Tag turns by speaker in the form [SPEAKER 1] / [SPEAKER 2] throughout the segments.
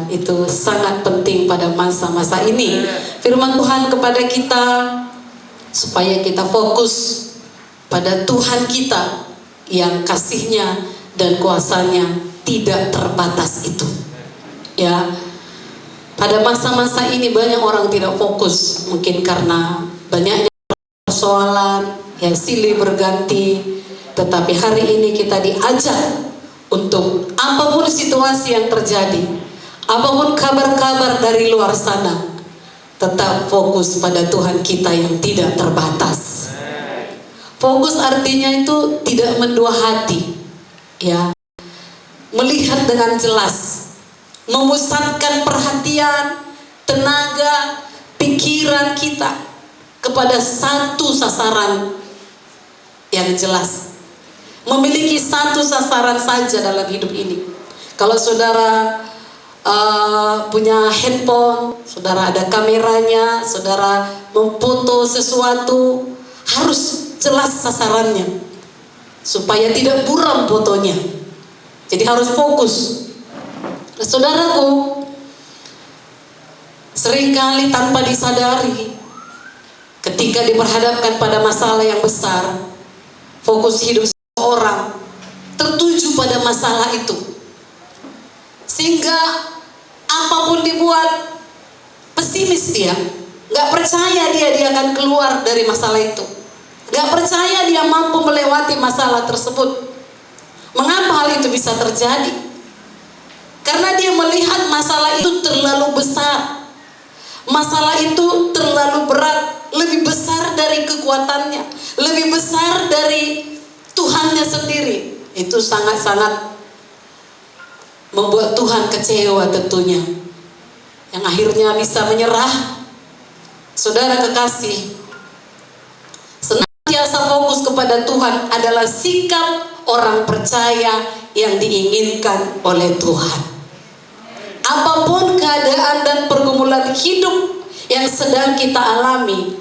[SPEAKER 1] itu sangat penting pada masa-masa ini. Firman Tuhan kepada kita supaya kita fokus pada Tuhan kita yang kasih-Nya dan kuasa-Nya tidak terbatas itu. Ya, pada masa-masa ini banyak orang tidak fokus, mungkin karena banyaknya persoalan, ya silih berganti. Tetapi hari ini kita diajak untuk apapun situasi yang terjadi, apapun kabar-kabar dari luar sana, tetap fokus pada Tuhan kita yang tidak terbatas. Fokus artinya itu tidak mendua hati, ya, melihat dengan jelas, memusatkan perhatian, tenaga, pikiran kita kepada satu sasaran yang jelas. Memiliki satu sasaran saja dalam hidup ini. Kalau saudara punya handphone, saudara ada kameranya, saudara memfoto sesuatu, harus jelas sasarannya supaya tidak buram fotonya. Jadi harus fokus. Saudaraku, seringkali tanpa disadari, ketika diperhadapkan pada masalah yang besar, fokus hidup orang tertuju pada masalah itu, sehingga apapun dibuat pesimis dia, nggak percaya dia akan keluar dari masalah itu, nggak percaya dia mampu melewati masalah tersebut. Mengapa hal itu bisa terjadi? Karena dia melihat masalah itu terlalu besar, masalah itu terlalu berat, lebih besar dari kekuatannya, lebih besar dari Tuhannya sendiri. Itu sangat-sangat membuat Tuhan kecewa tentunya, yang akhirnya bisa menyerah. Saudara kekasih, senantiasa fokus kepada Tuhan adalah sikap orang percaya yang diinginkan oleh Tuhan. Apapun keadaan dan pergumulan hidup yang sedang kita alami,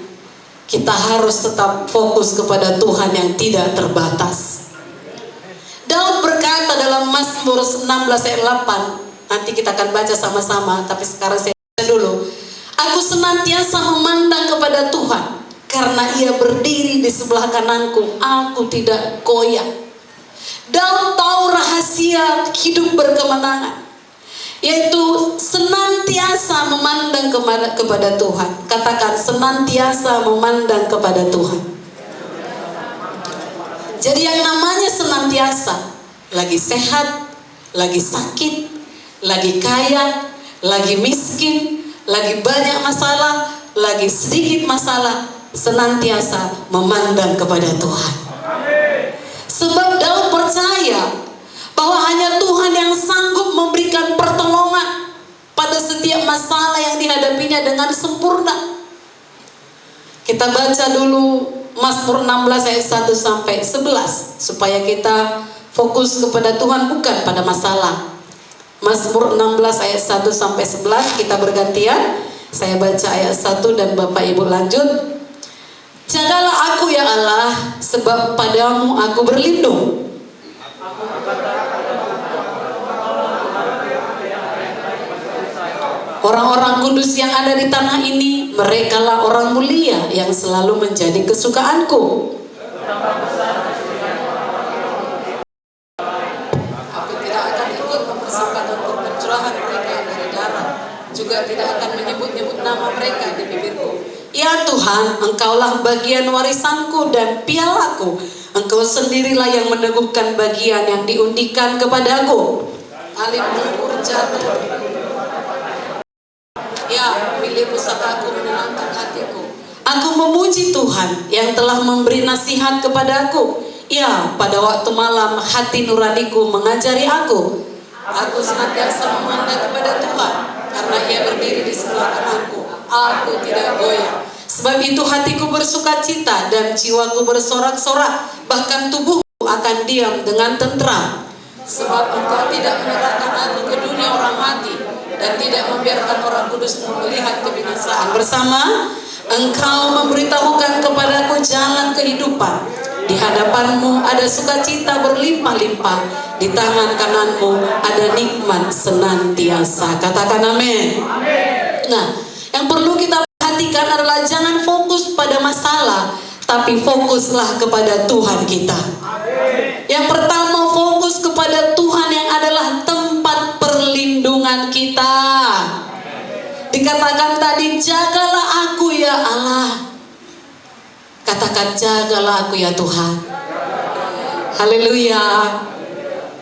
[SPEAKER 1] kita harus tetap fokus kepada Tuhan yang tidak terbatas. Daud berkata dalam Mazmur 16 ayat 8, nanti kita akan baca sama-sama, tapi sekarang saya baca dulu. Aku senantiasa memandang kepada Tuhan, karena Ia berdiri di sebelah kananku, aku tidak goyah. Daud tahu rahasia hidup berkemenangan, yaitu senantiasa memandang kepada Tuhan. Katakan, senantiasa memandang kepada Tuhan. Jadi yang namanya senantiasa, lagi sehat, lagi sakit, lagi kaya, lagi miskin, lagi banyak masalah, lagi sedikit masalah, senantiasa memandang kepada Tuhan. Sebab Daud percaya bahwa hanya Tuhan yang sanggup memberikan pertolongan pada setiap masalah yang dihadapinya dengan sempurna. Kita baca dulu Mazmur 16 ayat 1 sampai 11 supaya kita fokus kepada Tuhan, bukan pada masalah. Mazmur 16 ayat 1 sampai 11, kita bergantian. Saya baca ayat 1 dan Bapak Ibu lanjut. Jagalah aku ya Allah, sebab padamu aku berlindung. Orang-orang kudus yang ada di tanah ini, merekalah orang mulia yang selalu menjadi kesukaanku. Aku tidak akan ikut mempersembahkan untuk pencurahan mereka dari darah, juga tidak akan menyebut-nyebut nama mereka di bibirku. Ya Tuhan, Engkaulah bagian warisanku dan pialaku. Engkau sendirilah yang meneguhkan bagian yang diundikan kepadaku. Alif mengubur jatuh. Ya, pilih pusakaku menenangkan hatiku. Aku memuji Tuhan yang telah memberi nasihat kepadaku. Ya, pada waktu malam hati nuraniku mengajari aku. Aku senantiasa memandang kepada Tuhan, karena Ia berdiri di sebelah kananku. Aku tidak goyah. Sebab itu hatiku bersukacita dan jiwaku bersorak-sorak, bahkan tubuhku akan diam dengan tentram. Sebab Engkau tidak menyerahkan aku ke dunia orang mati, dan tidak membiarkan orang kudusmu melihat kebinasaan. Bersama Engkau memberitahukan kepadaku jalan kehidupan. Di hadapanmu ada sukacita berlimpah-limpah. Di tangan kananmu ada nikmat senantiasa. Katakan amin. Nah, yang perlu kita perhatikan adalah jangan fokus pada masalah, tapi fokuslah kepada Tuhan kita. Yang pertama, fokus kepada Tuhan yang adalah tempat perlindungan kita. Dikatakan tadi, jagalah aku ya Allah. Katakan, jagalah aku ya Tuhan. Haleluya.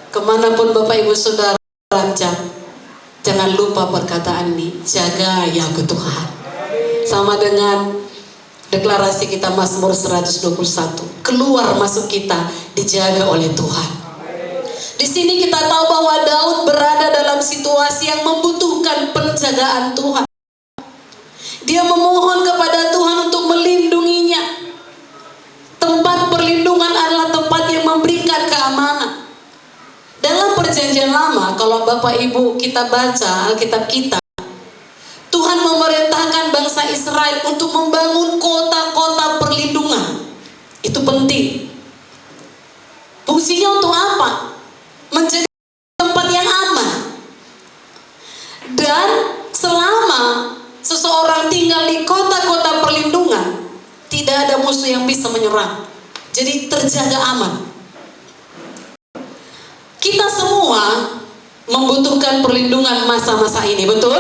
[SPEAKER 1] Kemanapun Bapak Ibu Saudara rancang, jangan lupa perkataan ini, jaga ya aku Tuhan. Sama dengan deklarasi kita Mazmur 121, keluar masuk kita dijaga oleh Tuhan. Di sini kita tahu bahwa Daud berada dalam situasi yang membutuhkan penjagaan Tuhan. Dia memohon kepada Tuhan untuk melindunginya. Tempat perlindungan adalah tempat yang memberikan keamanan. Dalam perjanjian lama, kalau Bapak Ibu kita baca Alkitab kita, Tuhan memerintahkan bangsa Israel untuk membangun kota-kota perlindungan. Itu penting. Fungsinya untuk apa? Menjadi tempat yang aman. Dan selama seseorang tinggal di kota-kota perlindungan, tidak ada musuh yang bisa menyerang. Jadi terjaga aman. Kita semua membutuhkan perlindungan masa-masa ini, betul?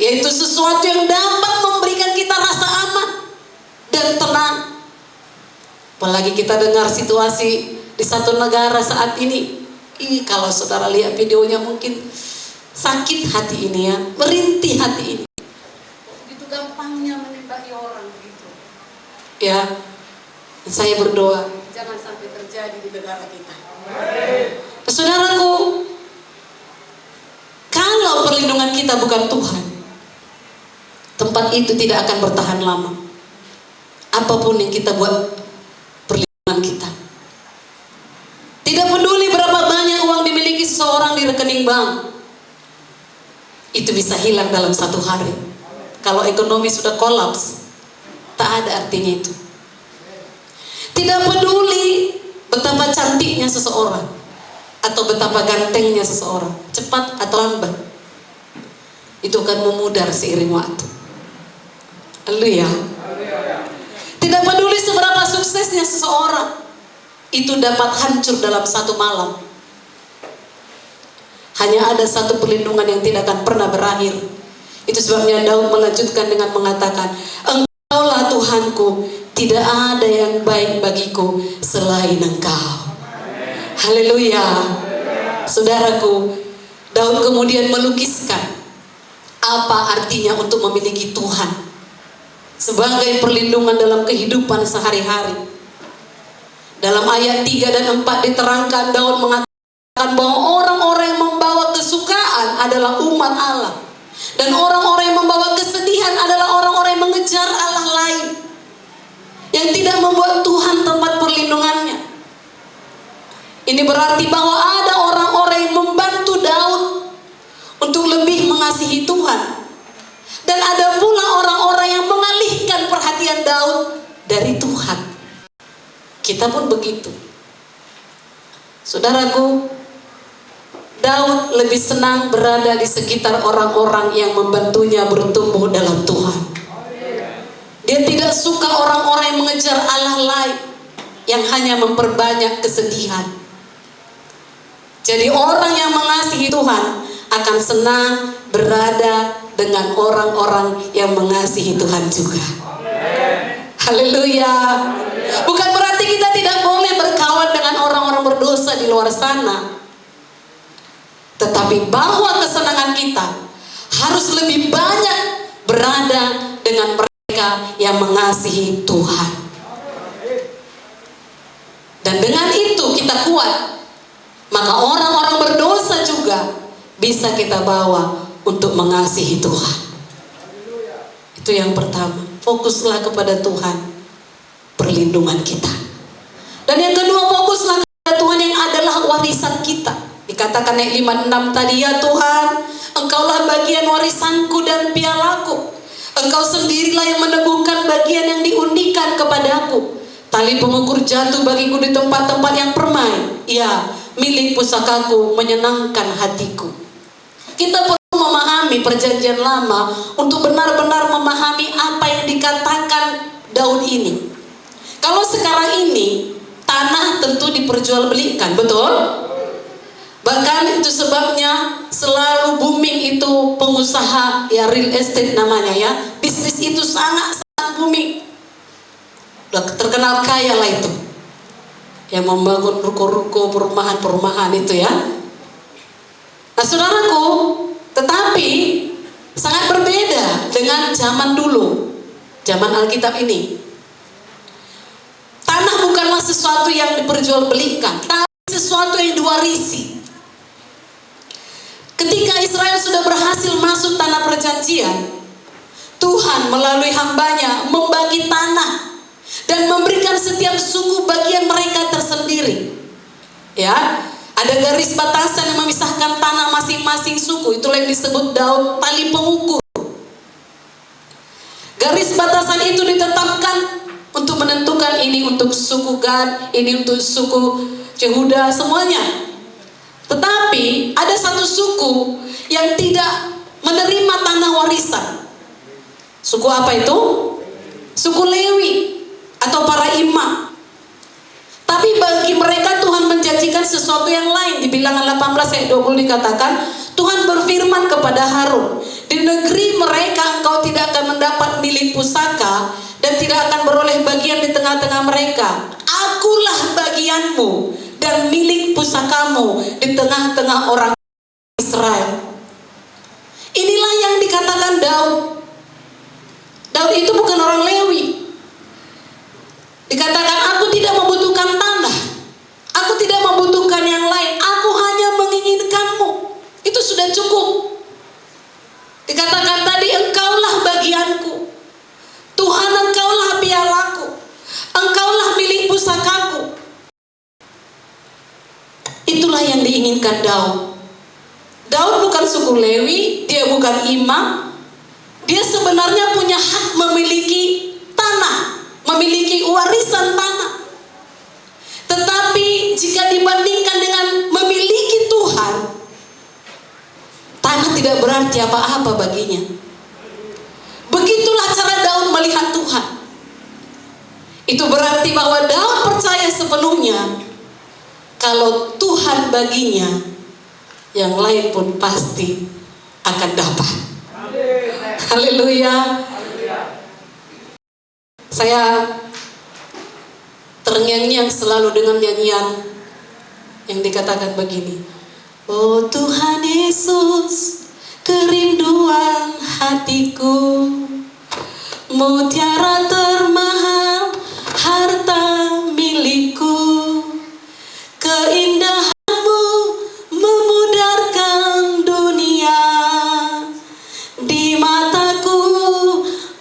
[SPEAKER 1] Yaitu sesuatu yang dapat memberikan kita rasa aman dan tenang. Apalagi kita dengar situasi di satu negara saat ini. Kalau saudara lihat videonya mungkin sakit hati ini ya, merintih hati ini. Begitu gampangnya menembaki orang gitu. Ya, saya berdoa jangan sampai terjadi di negara kita. Saudaraku, kalau perlindungan kita bukan Tuhan, tempat itu tidak akan bertahan lama. Apapun yang kita buat perlindungan kita, tidak peduli berapa banyak uang dimiliki seseorang di rekening bank, itu bisa hilang dalam satu hari. Kalau ekonomi sudah kolaps, tak ada artinya itu. Tidak peduli betapa cantiknya seseorang atau betapa gantengnya seseorang, cepat atau lambat, itu akan memudar seiring waktu. Haleluya. Tidak peduli seberapa suksesnya seseorang, itu dapat hancur dalam satu malam. Hanya ada satu perlindungan yang tidak akan pernah berakhir. Itu sebabnya Daud melanjutkan dengan mengatakan, Engkaulah Tuhanku, tidak ada yang baik bagiku selain Engkau. Haleluya. Saudaraku, Daud kemudian melukiskan apa artinya untuk memiliki Tuhan sebagai perlindungan dalam kehidupan sehari-hari. Dalam ayat 3 dan 4 diterangkan, Daud mengatakan bahwa orang-orang yang membawa kesukaan adalah umat Allah, dan orang-orang yang membawa kesedihan adalah orang-orang yang mengejar Allah lain, yang tidak membuat Tuhan tempat perlindungannya. Ini berarti bahwa ada orang-orang yang membantu Daud untuk lebih mengasihi Tuhan, dan ada pula orang-orang yang mengalihkan perhatian Daud dari Tuhan. Kita pun begitu. Saudaraku, Daud lebih senang berada di sekitar orang-orang yang membantunya bertumbuh dalam Tuhan. Dia tidak suka orang-orang yang mengejar Allah lain, yang hanya memperbanyak kesedihan. Jadi orang yang mengasihi Tuhan akan senang berada dengan orang-orang yang mengasihi Tuhan juga. Haleluya. Bukan berarti kita tidak boleh berkawan dengan orang-orang berdosa di luar sana, tetapi bahwa kesenangan kita harus lebih banyak berada dengan mereka yang mengasihi Tuhan. Dan dengan itu kita kuat, maka orang-orang berdosa juga bisa kita bawa untuk mengasihi Tuhan. Itu yang pertama. Fokuslah kepada Tuhan, perlindungan kita. Dan yang kedua, fokuslah kepada Tuhan yang adalah warisan kita. Dikatakan ayat 5-6 tadi, ya Tuhan, Engkaulah bagian warisanku dan pialaku. Engkau sendirilah yang meneguhkan bagian yang diundikan kepadaku. Tali pengukur jatuh bagiku di tempat-tempat yang permai. Ya, milik pusakaku menyenangkan hatiku. Kita perlu memahami perjanjian lama untuk benar-benar memahami apa yang dikatakan Daud ini. Kalau sekarang ini tanah tentu diperjualbelikan, betul? Bahkan itu sebabnya selalu booming itu pengusaha ya, real estate namanya ya. Bisnis itu sangat-sangat booming. Udah terkenal kaya lah itu. Yang membangun ruko-ruko, perumahan-perumahan itu ya. Nah saudaraku, tetapi sangat berbeda dengan zaman dulu, zaman Alkitab ini. Tanah bukanlah sesuatu yang diperjualbelikan, tapi sesuatu yang diwarisi. Ketika Israel sudah berhasil masuk tanah perjanjian, Tuhan melalui hambanya membagi tanah dan memberikan setiap suku bagian mereka tersendiri. Ya, ada garis batasan yang memisahkan tanah masing-masing suku. Itulah yang disebut Daud tali pengukur. Garis batasan itu ditetapkan untuk menentukan ini untuk suku Gad, ini untuk suku Yehuda, semuanya. Tetapi ada satu suku yang tidak menerima tanah warisan. Suku apa itu? Suku Lewi atau para imam. Tapi bagi mereka Tuhan menjanjikan sesuatu yang lain. Di Bilangan 18 ayat 20 dikatakan, Tuhan berfirman kepada Harun, di negeri mereka engkau tidak akan mendapat milik pusaka dan tidak akan beroleh bagian di tengah-tengah mereka. Akulah bagianmu dan milik pusakamu di tengah-tengah orang Israel. Inilah yang dikatakan Daud. Daud itu bukan orang Lewi. Dikatakan, aku tidak membutuhkan tanah, aku tidak membutuhkan yang lain, aku hanya menginginkanmu. Itu sudah cukup. Dikatakan tadi, engkaulah bagianku, Tuhan engkaulah pialaku, engkaulah milik pusakaku. Itulah yang diinginkan Daud. Daud bukan suku Lewi, dia bukan imam. Dia sebenarnya punya hak memiliki tanah, memiliki warisan tanah. Tetapi jika dibandingkan dengan memiliki Tuhan, tanah tidak berarti apa-apa baginya. Begitulah cara Daud melihat Tuhan. Itu berarti bahwa Daud percaya sepenuhnya kalau Tuhan baginya, yang lain pun pasti akan dapat. Haleluya. Saya terngiang-ngiang selalu dengan nyanyian yang dikatakan begini. Oh Tuhan Yesus, kerinduan hatiku, mutiara termahal harta milikku, keindahanmu memudarkan dunia, di mataku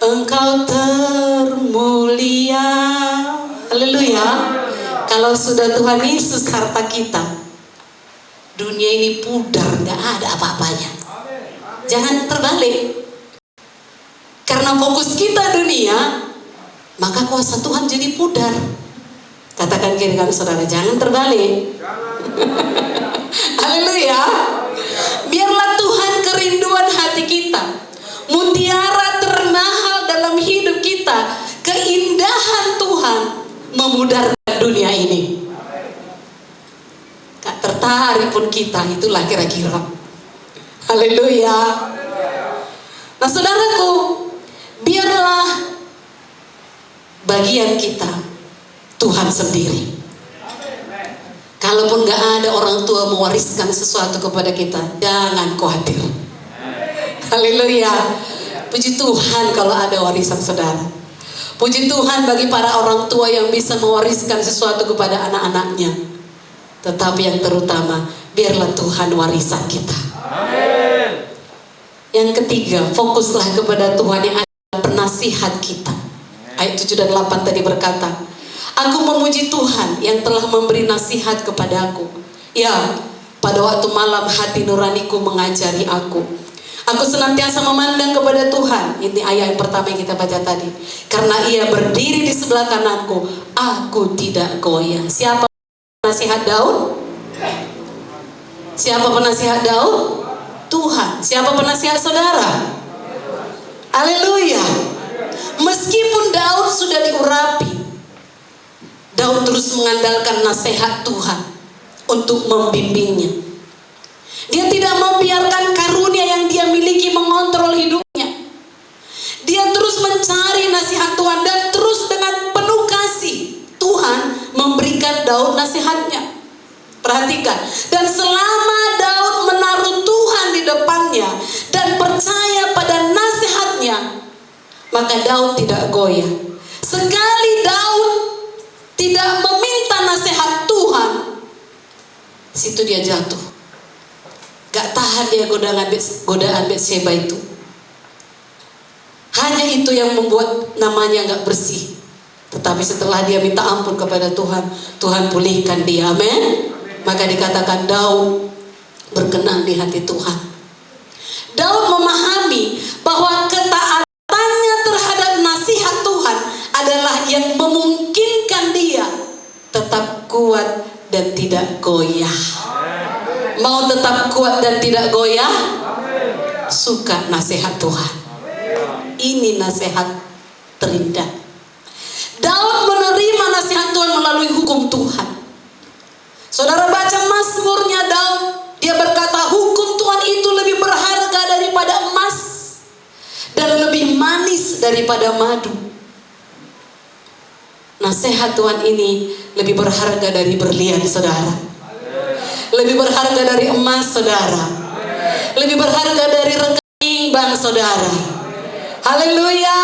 [SPEAKER 1] engkau termulia. Haleluya. Kalau sudah Tuhan Yesus harta kita, dunia ini pudar, gak ada apa-apanya. Jangan terbalik. Karena fokus kita dunia, maka kuasa Tuhan jadi pudar. Katakan kiri kanan saudara, jangan terbalik. Haleluya. Biarlah Tuhan kerinduan hati kita, mutiara termahal dalam hidup kita, keindahan Tuhan memudarkan dunia ini. Gak tertarik pun kita, itulah kira-kira. Haleluya. Nah saudaraku, biarlah bagian kita Tuhan sendiri. Kalaupun gak ada orang tua mewariskan sesuatu kepada kita, jangan khawatir. Haleluya. Puji Tuhan kalau ada warisan saudara. Puji Tuhan bagi para orang tua yang bisa mewariskan sesuatu kepada anak-anaknya. Tetapi yang terutama, biarlah Tuhan warisan kita. Amin. Yang ketiga, fokuslah kepada Tuhan yang adalah penasihat kita. Ayat 7 dan 8 tadi berkata, aku memuji Tuhan yang telah memberi nasihat kepadaku. Ya, pada waktu malam hati nuraniku mengajari aku. Aku senantiasa memandang kepada Tuhan. Ini ayat yang pertama yang kita baca tadi. Karena Ia berdiri di sebelah kananku, aku tidak goyah. Siapa penasihat Daud? Siapa penasihat Daud? Tuhan. Siapa penasihat saudara? Haleluya. Meskipun Daud sudah diurapi, Daud terus mengandalkan nasihat Tuhan untuk membimbingnya. Dia tidak membiarkan karunia yang dia miliki mengontrol hidupnya. Dia terus mencari nasihat Tuhan dan terus dengan penuh kasih Tuhan memberikan Daud nasihatnya. Perhatikan. Dan selama Daud menaruh Tuhan di depannya dan percaya pada nasihatnya, maka Daud tidak goyah. Sekali Daud tidak meminta nasihat Tuhan, situ dia jatuh. Gak tahan dia godaan Batsyeba itu. Hanya itu yang membuat namanya gak bersih. Tetapi setelah dia minta ampun kepada Tuhan, Tuhan pulihkan dia. Amin. Maka dikatakan Daud berkenan di hati Tuhan. Daud memahami bahwa ketaatannya terhadap nasihat Tuhan adalah yang memungkinkan dia tetap kuat dan tidak goyah. Mau tetap kuat dan tidak goyah? Suka nasihat Tuhan. Ini nasihat terindah. Daud menerima nasihat Tuhan melalui hukum Tuhan. Saudara baca Mazmurnya Daud, dia berkata hukum Tuhan itu lebih berharga daripada emas dan lebih manis daripada madu. Nasihat Tuhan ini lebih berharga dari berlian, saudara. Lebih berharga dari emas, saudara. Lebih berharga dari rekening bank, saudara. Haleluya.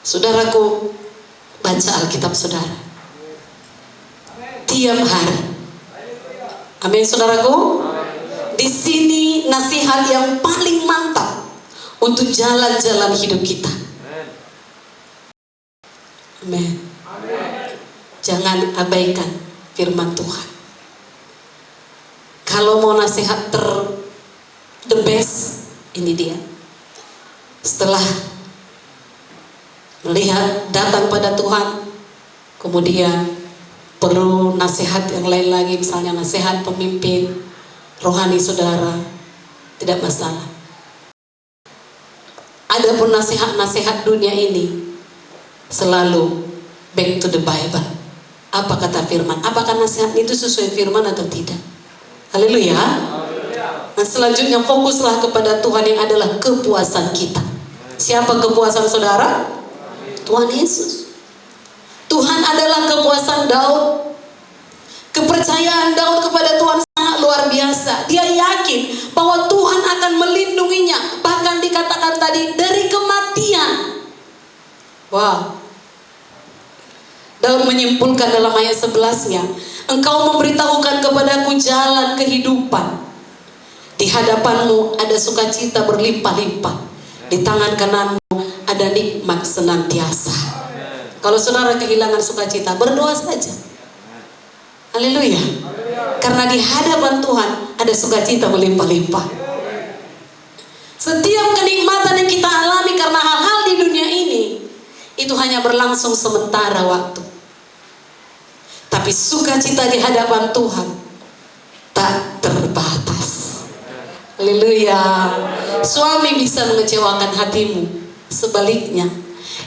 [SPEAKER 1] Saudaraku, baca Alkitab saudara tiap hari. Amin, saudaraku. Di sini nasihat yang paling mantap untuk jalan-jalan hidup kita. Amin. Jangan abaikan firman Tuhan. Kalau mau nasihat the best, ini dia. Setelah melihat datang pada Tuhan, kemudian perlu nasihat yang lain lagi, misalnya nasihat pemimpin rohani saudara, tidak masalah. Adapun nasihat-nasihat dunia ini selalu back to the Bible. Apa kata firman? Apakah nasihat itu sesuai firman atau tidak? Haleluya. Nah, selanjutnya fokuslah kepada Tuhan yang adalah kepuasan kita. Siapa kepuasan saudara? Tuhan Yesus. Tuhan adalah kepuasan Daud. Kepercayaan Daud kepada Tuhan sangat luar biasa. Dia yakin bahwa Tuhan akan melindunginya. Bahkan dikatakan tadi dari kematian. Wow. Daud menyimpulkan dalam ayat 11-nya, engkau memberitahukan kepadaku jalan kehidupan. Di hadapanmu ada sukacita berlimpah-limpah. Di tangan kananmu ada nikmat senantiasa. Kalau saudara kehilangan sukacita, berdoa saja. Haleluya. Karena di hadapan Tuhan ada sukacita berlimpah-limpah. Setiap kenikmatan yang kita alami karena hal-hal di dunia ini, itu hanya berlangsung sementara waktu. Tapi sukacita di hadapan Tuhan tak terbatas. Haleluya. Suami bisa mengecewakan hatimu, sebaliknya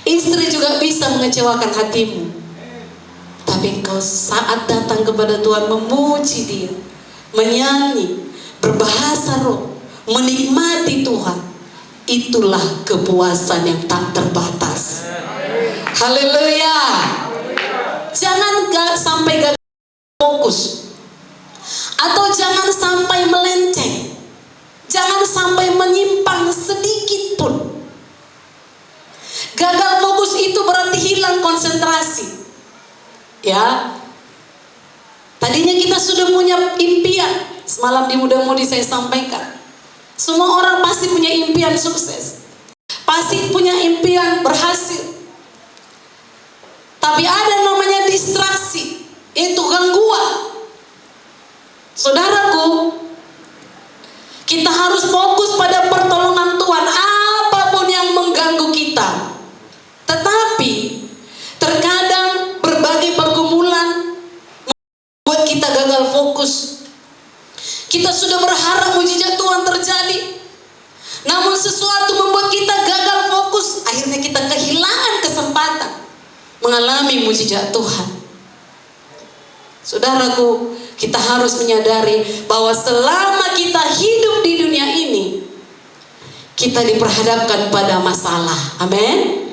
[SPEAKER 1] istri juga bisa mengecewakan hatimu. Tapi engkau saat datang kepada Tuhan memuji Dia, menyanyi, berbahasa roh, menikmati Tuhan, itulah kepuasan yang tak terbatas. Haleluya. Jangan sampai gagal fokus, atau jangan sampai melenceng, jangan sampai menyimpang sedikit pun. Gagal fokus itu berarti hilang konsentrasi. Ya, tadinya kita sudah punya impian. Semalam di Muda Mudi saya sampaikan, semua orang pasti punya impian sukses, pasti punya impian berhasil. Tapi ada namanya distraksi, yaitu gangguan. Saudaraku, Kita harus fokus pada pertolongan Tuhan, apapun yang mengganggu kita. Tetapi terkadang berbagai pergumulan membuat kita gagal fokus. Kita sudah berharap mujizat Tuhan terjadi, namun sesuatu membuat kita gagal fokus. Akhirnya kita kehilangan kesempatan mengalami mujizat Tuhan. Saudaraku, kita harus menyadari bahwa selama kita hidup di dunia ini, kita diperhadapkan pada masalah. Amin.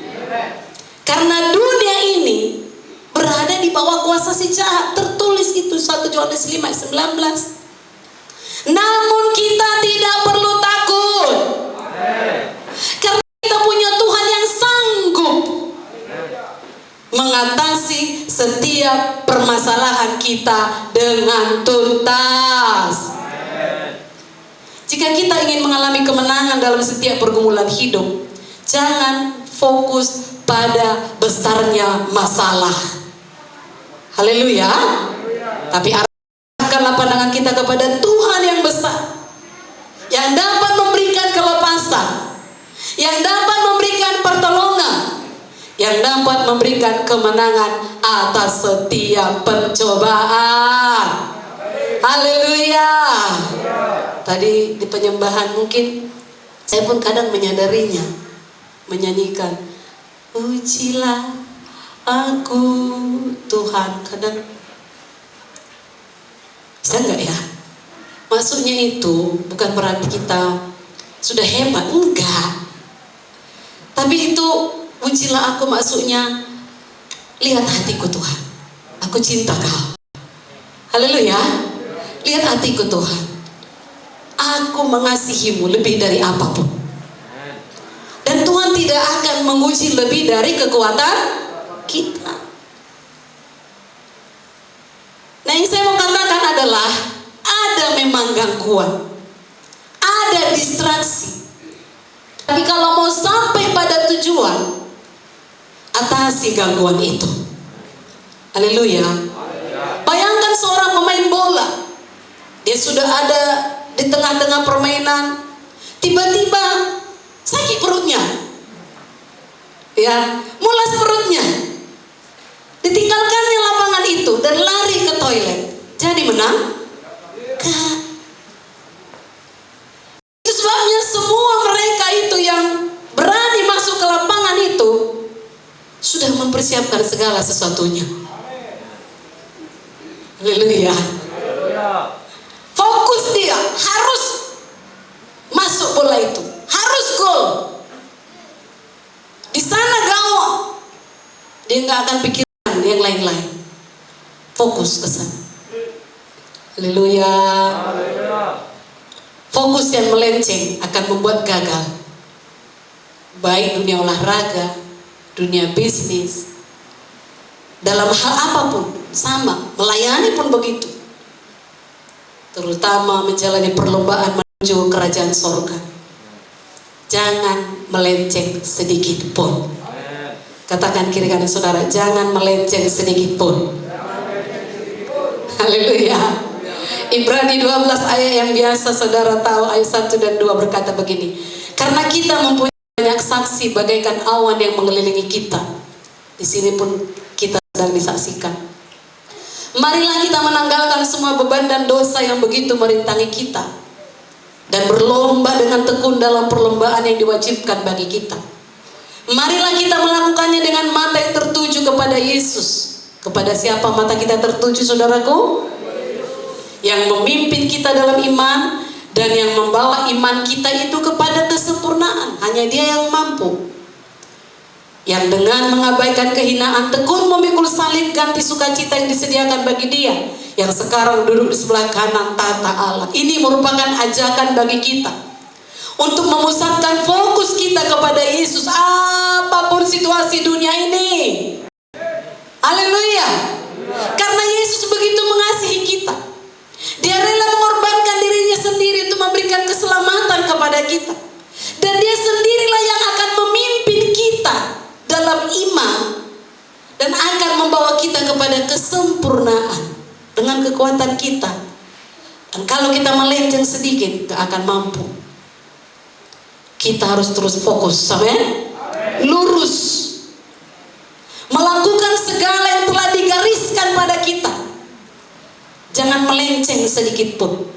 [SPEAKER 1] Karena dunia ini berada di bawah kuasa si jahat. Tertulis itu 1 Yohanes 5:19. Namun kita tidak perlu takut, karena kita punya Tuhan yang sanggup mengatasi setiap permasalahan kita dengan tuntas. Jika kita ingin mengalami kemenangan dalam setiap pergumulan hidup, jangan fokus pada besarnya masalah. Haleluya. Tapi arahkanlah pandangan kita kepada Tuhan yang besar, yang dapat memberikan kelepasan, yang dapat memberikan pertolongan, yang dapat memberikan kemenangan atas setiap pencobaan. Haleluya. Tadi di penyembahan mungkin saya pun kadang menyadarinya, menyanyikan ujilah aku Tuhan. Kadang bisa enggak ya? Maksudnya itu bukan berarti kita sudah hebat, enggak. Tapi itu ujilah aku, maksudnya lihat hatiku Tuhan, aku cinta kau. Haleluya. Lihat hatiku Tuhan, aku mengasihimu lebih dari apapun. Dan Tuhan tidak akan menguji lebih dari kekuatan kita. Nah, yang saya mau katakan adalah ada memang gangguan, ada distraksi. Tapi kalau mau sampai pada tujuan, atasi gangguan itu. Haleluya. Bayangkan seorang pemain bola, dia sudah ada di tengah-tengah permainan, tiba-tiba sakit perutnya, ya, mulas perutnya, ditinggalkannya lapangan itu dan lari ke toilet. Jadi menang? Enggak. Itu sebabnya semua mereka itu yang berani masuk ke lapangan itu sudah mempersiapkan segala sesuatunya. Haleluya. Fokus dia, harus masuk bola itu, harus gol. Di sana gawang, dia nggak akan pikirkan yang lain-lain. Fokus ke sana. Haleluya. Fokus yang melenceng akan membuat gagal. Baik dunia olahraga, dunia bisnis, dalam hal apapun sama, melayani pun begitu. Terutama menjalani perlombaan menuju kerajaan sorga. Jangan melenceng sedikit pun. Katakan kiri kanan saudara, jangan melenceng sedikit pun. Haleluya. Ibrani 12 ayat yang biasa saudara tahu, ayat 1 dan 2 berkata begini. Karena kita mempunyai banyak saksi bagaikan awan yang mengelilingi kita. Di sini pun kita sedang disaksikan. Marilah kita menanggalkan semua beban dan dosa yang begitu merintangi kita, dan berlomba dengan tekun dalam perlombaan yang diwajibkan bagi kita. Marilah kita melakukannya dengan mata yang tertuju kepada Yesus. Kepada siapa mata kita tertuju, saudaraku? Yang memimpin kita dalam iman dan yang membawa iman kita itu kepada kesempurnaan. Hanya Dia yang mampu. Yang dengan mengabaikan kehinaan tekun memikul salib ganti sukacita yang disediakan bagi Dia yang sekarang duduk di sebelah kanan tahta Allah. Ini merupakan ajakan bagi kita untuk memusatkan fokus kita kepada Yesus apapun situasi dunia ini. Haleluya. Karena Yesus begitu mengasihi kita, Dia rela mengorbankan dirinya sendiri untuk memberikan keselamatan kepada kita. Dan Dia sendirilah yang akan memimpin kita dalam iman dan akan membawa kita kepada kesempurnaan dengan kekuatan kita. Dan kalau Kalau kita melenceng sedikit, gak akan mampu. Kita harus terus fokus, amin? Lurus. Melakukan segala yang telah digariskan pada kita. Jangan melenceng sedikit pun.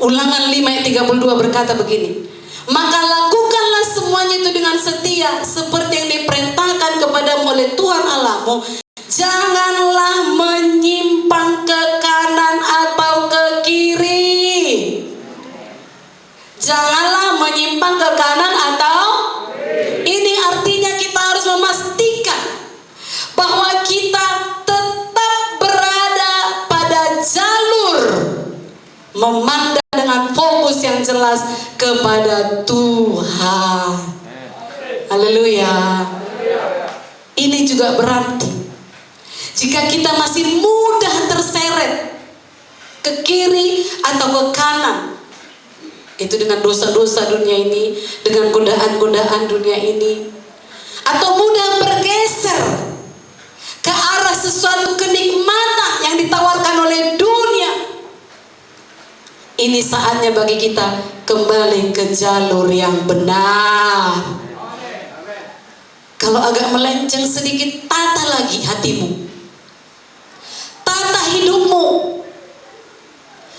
[SPEAKER 1] Ulangan 5 ayat 32 berkata begini, maka lakukanlah semuanya itu dengan setia, seperti yang diperintahkan kepadamu oleh Tuhan Allahmu. Janganlah menyimpang ke kanan atau ke kiri. Janganlah menyimpang ke kanan atau ini artinya kita harus memastikan bahwa kita tetap berada pada jalur, memandang dengan fokus yang jelas kepada Tuhan. Haleluya. Ini juga berarti jika kita masih mudah terseret ke kiri atau ke kanan, itu dengan dosa-dosa dunia ini, dengan godaan-godaan dunia ini, atau mudah bergeser ke arah sesuatu kenikmatan yang ditawarkan oleh dunia, ini saatnya bagi kita kembali ke jalur yang benar. Kalau agak melenceng sedikit, tata lagi hatimu, tata hidupmu,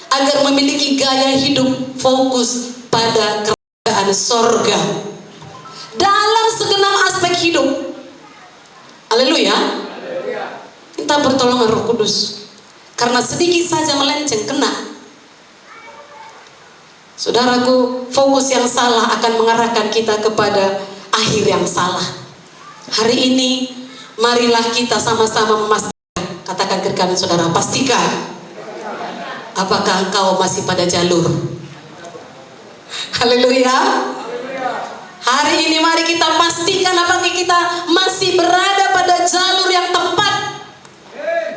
[SPEAKER 1] agar memiliki gaya hidup fokus pada kerajaan sorga dalam segenap aspek hidup. Haleluya. Minta pertolongan Roh Kudus, karena sedikit saja melenceng kena. Saudaraku, fokus yang salah akan mengarahkan kita kepada akhir yang salah. Hari ini marilah kita sama-sama memastikan, katakan ke kanan saudara, pastikan apakah engkau masih pada jalur. Haleluya. Hari ini mari kita pastikan apakah kita masih berada pada jalur yang tepat,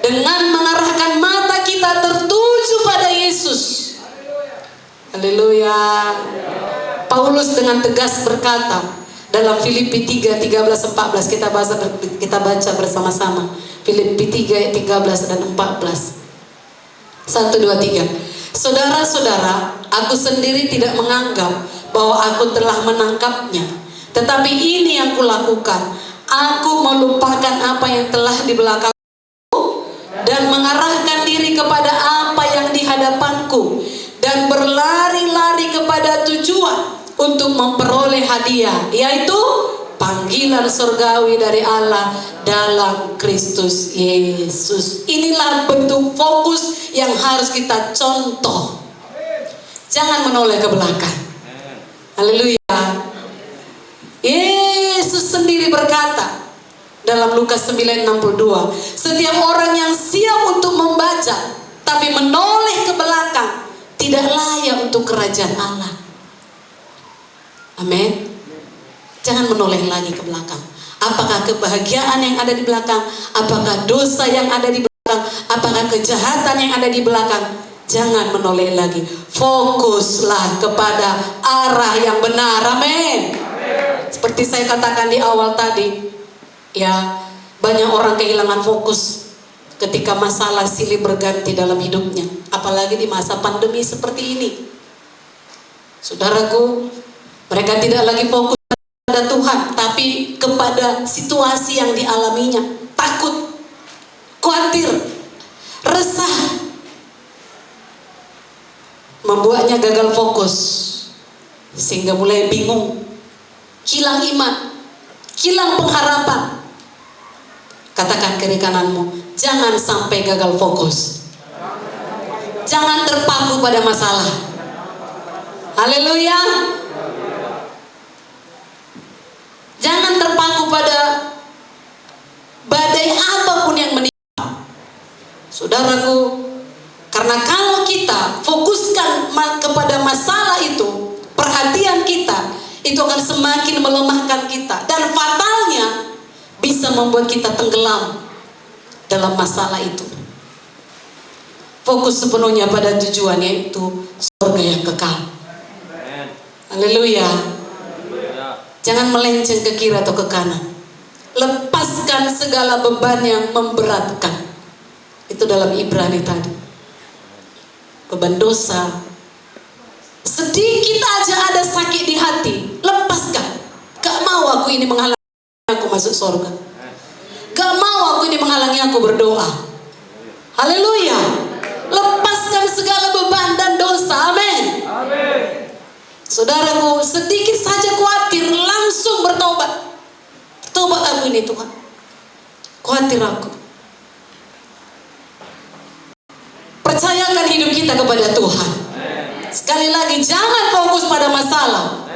[SPEAKER 1] dengan mengarahkan mata kita tertuju pada Yesus. Haleluya. Paulus dengan tegas berkata dalam Filipi 3:13-14, kita baca bersama-sama. Filipi 3:13 dan 14. 1, 2, 3. Saudara-saudara, aku sendiri tidak menganggap bahwa aku telah menangkapnya, tetapi ini yang kulakukan. Aku melupakan apa yang telah di belakangku dan mengarahkan diri kepada apa yang di hadapanku, dan berlari-lari kepada tujuan untuk memperoleh hadiah, yaitu panggilan surgawi dari Allah dalam Kristus Yesus. Inilah bentuk fokus yang harus kita contoh. Jangan menoleh ke belakang. Haleluya. Yesus sendiri berkata dalam Lukas 9:62, setiap orang yang siap untuk membaca tapi menoleh ke belakang tidak layak untuk kerajaan Allah. Amin. Jangan menoleh lagi ke belakang. Apakah kebahagiaan yang ada di belakang, apakah dosa yang ada di belakang, apakah kejahatan yang ada di belakang, jangan menoleh lagi. Fokuslah kepada arah yang benar. Amin. Seperti saya katakan di awal tadi, ya, banyak orang kehilangan fokus ketika masalah silih berganti dalam hidupnya, apalagi di masa pandemi seperti ini. Saudaraku, mereka tidak lagi fokus pada Tuhan, tapi kepada situasi yang dialaminya. Takut, khawatir, resah, membuatnya gagal fokus, sehingga mulai bingung, hilang iman, hilang pengharapan. Katakan kiri kananmu, jangan sampai gagal fokus. Jangan terpaku pada masalah. Haleluya. Jangan terpaku pada badai apapun yang menimpa. Saudaraku, karena kalau kita fokuskan kepada masalah itu, perhatian kita itu akan semakin melemahkan kita, dan fatalnya bisa membuat kita tenggelam dalam masalah itu. Fokus sepenuhnya pada tujuan, yaitu surga yang kekal. Haleluya. Jangan melenceng ke kiri atau ke kanan. Lepaskan segala beban yang memberatkan. Itu dalam Ibrani tadi. beban dosa. Sedikit aja ada sakit di hati, lepaskan. Gak mau aku ini menghalangi aku masuk surga. Gak mau aku ini menghalangi aku berdoa. Haleluya. Lepaskan segala beban dan dosa. Amin. Saudaraku, sedikit saja khawatir, langsung bertobat. Tobat aku ini Tuhan, khawatir aku. Percayakan hidup kita kepada Tuhan. Sekali lagi, jangan fokus pada masalah,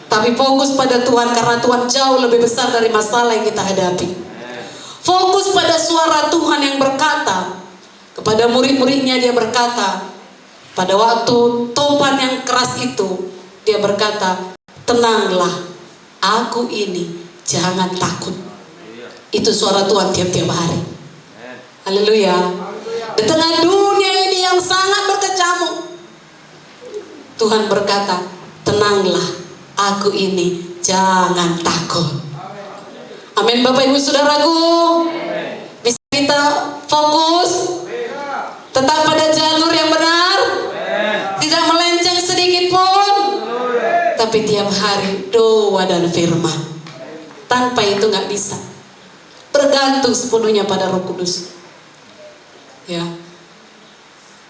[SPEAKER 1] tapi fokus pada Tuhan, karena Tuhan jauh lebih besar dari masalah yang kita hadapi. Fokus pada suara Tuhan yang berkata kepada murid-muridnya. Dia berkata pada waktu topan yang keras itu, dia berkata, tenanglah, aku ini, jangan takut. Itu suara Tuhan tiap-tiap hari. Haleluya. Di tengah dunia ini yang sangat berkecamuk, Tuhan berkata, tenanglah, aku ini, jangan takut. Amin Bapak Ibu Saudaraku. Bisa kita fokus tetap pada jalur yang benar, tidak melenceng sedikit pun, tapi tiap hari doa dan firman. Tanpa itu nggak bisa. Bergantung sepenuhnya pada Roh Kudus. Ya.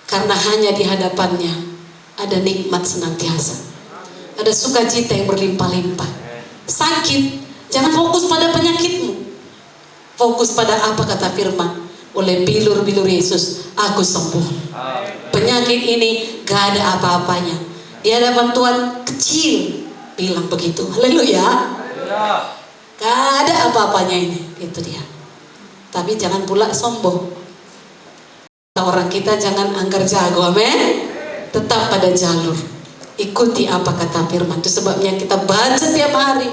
[SPEAKER 1] Karena hanya di hadapannya ada nikmat senantiasa. Ada sukacita yang berlimpah-limpah. Sakit, jangan fokus pada penyakitmu. Fokus pada apa kata firman. Oleh bilur-bilur Yesus, aku sembuh. Penyakit ini gak ada apa-apanya. Di hadapan Tuhan kecil. Bilang begitu. Haleluya. Gak ada apa-apanya ini. Itu dia. Tapi jangan pula sombong. Orang kita jangan anggar jago. Amin. Tetap pada jalur. Ikuti apa kata firman. Itu sebabnya kita baca tiap hari.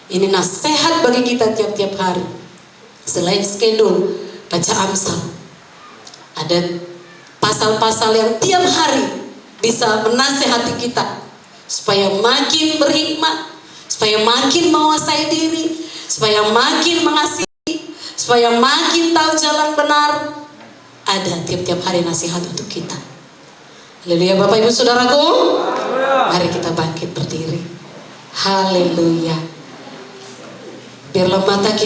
[SPEAKER 1] Ini nasihat bagi kita tiap-tiap hari. Selain skedul, baca Amsal. Ada pasal-pasal yang tiap hari bisa menasehati kita. Supaya makin berhikmat. Supaya makin menguasai diri. Supaya makin mengasihi. Supaya makin tahu jalan benar. Ada tiap-tiap hari nasihat untuk kita. Haleluya Bapak Ibu Saudaraku. Mari kita bangkit berdiri. Haleluya. Biarlah mata kita